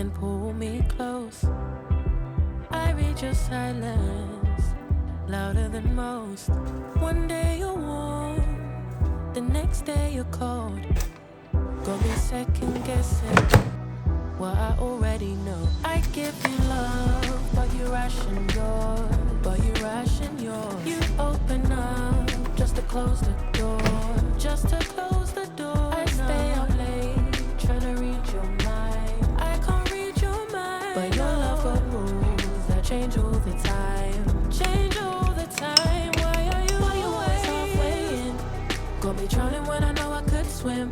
then pull me close. I read your silence, louder than most. One day you're warm, the next day you're cold. Got me second guessing what I already know. I give you love, but you ration yours. You open up just to close the door. I stay up late, trying to read your mind. I can't read your mind, but your love got rules that change all the time. Why are you always halfway in? Got me drowning when I know I could swim.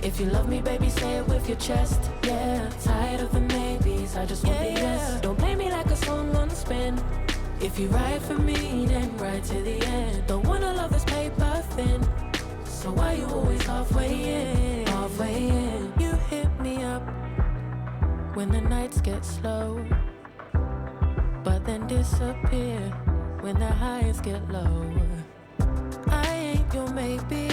If you love me, baby, say it with your chest. Yeah, tired of the maybes, I just want the yes. Don't play me like a song on spin. If you ride for me, then ride to the end. Don't wanna love this paper thin. So why you always halfway in? You hit me up when the nights get slow, but then disappear when the highs get low. I ain't your maybe,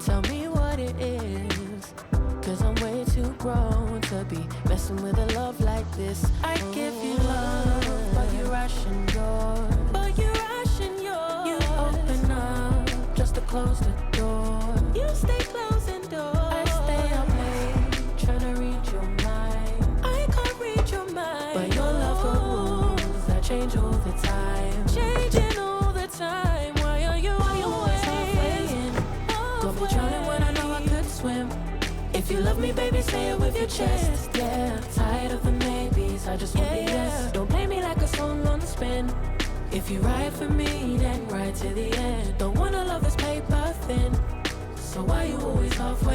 tell me what it is, 'cause I'm way too grown to be messing with a love like this. I give you love, but you ration yours. You open up just to close the door. You stay closing doors. I stay up late, trying to read your mind. I can't read your mind, but your love got rules that change all the time. Why are you always halfway in? Got me drowning when I know I could swim. If you love me, baby, say it with your chest. Yeah, tired of the maybes, I just want the yes. Don't play me like a song on spin. If you ride for me, then ride to the end. Don't wanna love this paper thin. So why you always halfway